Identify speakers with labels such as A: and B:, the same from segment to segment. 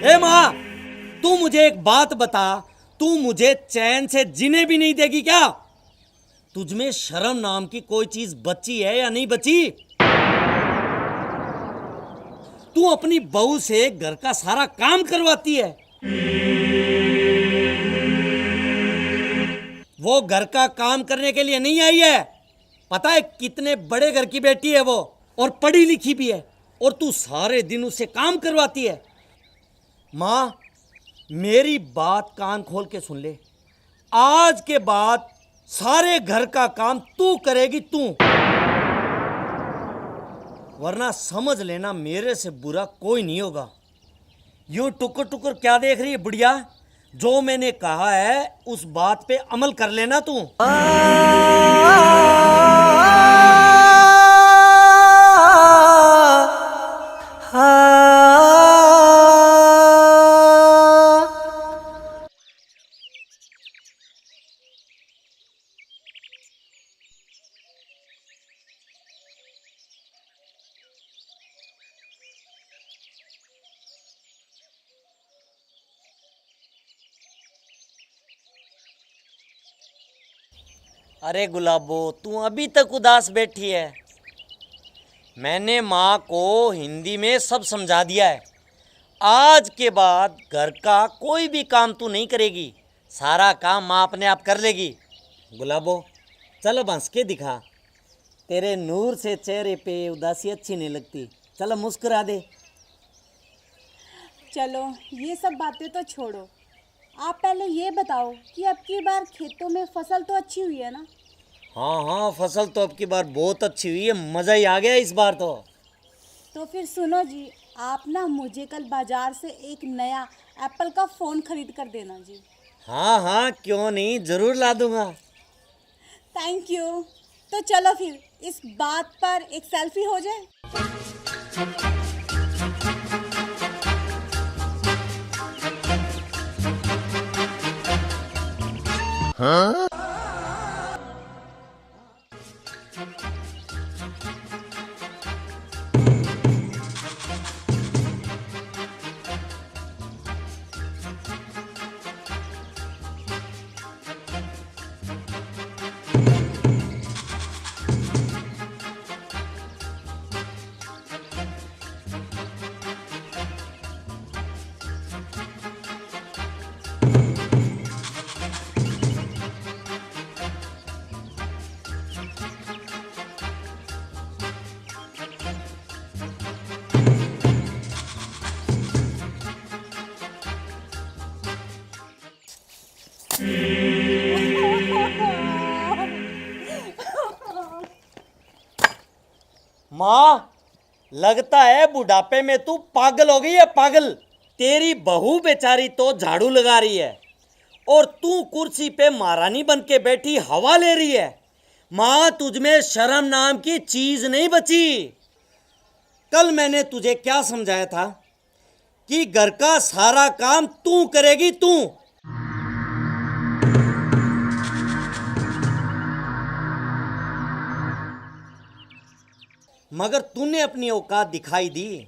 A: ए माँ, तू मुझे एक बात बता, तू मुझे चैन से जीने भी नहीं देगी क्या? तुझमें शर्म नाम की कोई चीज बची है या नहीं बची? तू अपनी बहू से घर का सारा काम करवाती है। वो घर का काम करने के लिए नहीं आई है। पता है कितने बड़े घर की बेटी है वो, और पढ़ी लिखी भी है, और तू सारे दिन उससे काम करवाती है। माँ, मेरी बात कान खोल के सुन ले। आज के बाद सारे घर का काम तू करेगी, तू। वरना समझ लेना, मेरे से बुरा कोई नहीं होगा। यूं टुकुर टुकुर क्या देख रही है बुढ़िया? जो मैंने कहा है उस बात पे अमल कर लेना तू। अरे गुलाबो, तू अभी तक उदास बैठी है। मैंने माँ को हिंदी में सब समझा दिया है। आज के बाद घर का कोई भी काम तू नहीं करेगी, सारा काम माँ अपने आप कर लेगी। गुलाबो, चल अब हंस के दिखा। तेरे नूर से चेहरे पे उदासी अच्छी नहीं लगती। चलो मुस्कुरा दे।
B: चलो ये सब बातें तो छोड़ो, आप पहले ये बताओ कि अब की बार खेतों में फसल तो अच्छी हुई है ना?
A: हाँ हाँ, फसल तो अब की बार बहुत अच्छी हुई है, मज़ा ही आ गया इस बार तो
B: फिर सुनो जी, आप ना मुझे कल बाजार से एक नया एप्पल का फ़ोन खरीद कर देना जी।
A: हाँ हाँ, क्यों नहीं, ज़रूर ला दूंगा।
B: Thank you. तो चलो फिर इस बात पर एक सेल्फी हो जाए।
A: हाँ? माँ, लगता है बुढ़ापे में तू पागल हो गई है, पागल। तेरी बहू बेचारी तो झाड़ू लगा रही है और तू कुर्सी पे महारानी बन के बैठी हवा ले रही है। माँ, तुझमें शर्म नाम की चीज नहीं बची। कल मैंने तुझे क्या समझाया था कि घर का सारा काम तू करेगी, तू। मगर तूने अपनी औकात दिखाई दी।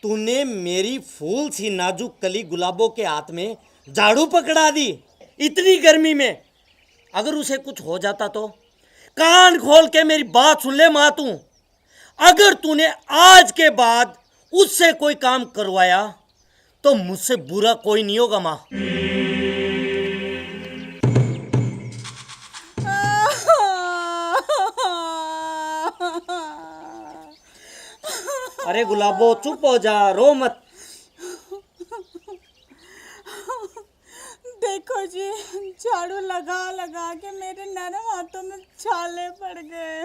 A: तूने मेरी फूल सी नाजुक कली गुलाबों के हाथ में झाड़ू पकड़ा दी, इतनी गर्मी में। अगर उसे कुछ हो जाता तो? कान खोल के मेरी बात सुन ले माँ तू। अगर तूने आज के बाद उससे कोई काम करवाया तो मुझसे बुरा कोई नहीं होगा माँ। अरे गुलाबो, चुप हो जा, रो मत।
B: देखो जी, झाड़ू लगा लगा के मेरे नरम हाथों में छाले पड़ गए।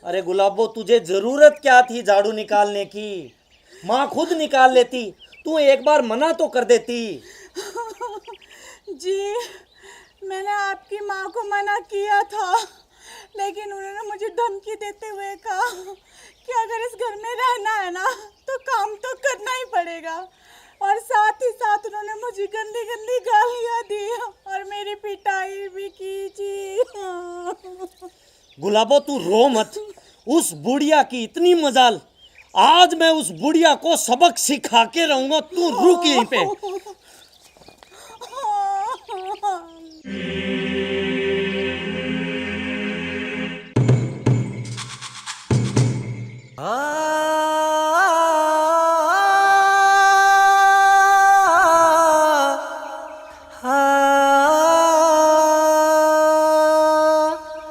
A: अरे गुलाबो, तुझे जरूरत क्या थी झाड़ू निकालने की? माँ खुद निकाल लेती, तू एक बार मना तो कर देती।
B: जी, मैंने आपकी माँ को मना किया था, लेकिन उन्होंने मुझे धमकी देते हुए कहा कि अगर इस घर में रहना है ना तो काम तो करना ही पड़ेगा, और साथ ही साथ उन्होंने मुझे गंदी गंदी गालियाँ दी और मेरी पिटाई भी की जी।
A: गुलाबो, तू रो मत। उस बुढ़िया की इतनी मजाल, आज मैं उस बुढ़िया को सबक सिखा के रहूंगा। तू रुक यहीं पे।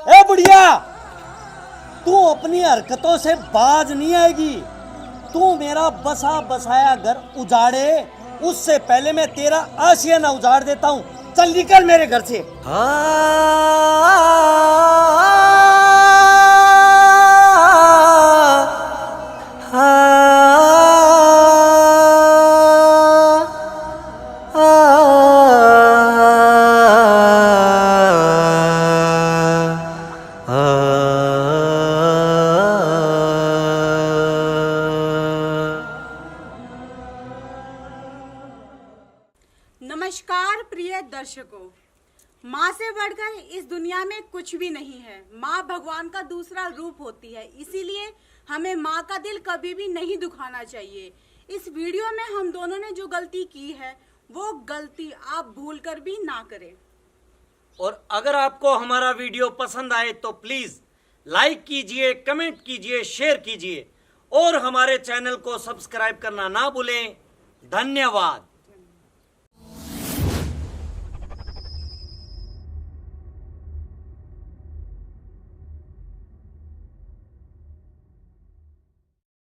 A: ए बुढ़िया, तू अपनी हरकतों से बाज नहीं आएगी। तू मेरा बसा बसाया घर उजाड़े उससे पहले मैं तेरा आशियाना उजाड़ देता हूँ। चल निकल मेरे घर से।
B: नमस्कार प्रिय दर्शकों, माँ से बढ़कर इस दुनिया में कुछ भी नहीं है। माँ भगवान का दूसरा रूप होती है, इसीलिए हमें माँ का दिल कभी भी नहीं दुखाना चाहिए। इस वीडियो में हम दोनों ने जो गलती की है वो गलती आप भूल कर भी ना करें।
A: और अगर आपको हमारा वीडियो पसंद आए तो प्लीज लाइक कीजिए, कमेंट कीजिए, शेयर कीजिए और हमारे चैनल को सब्सक्राइब करना ना भूलें। धन्यवाद।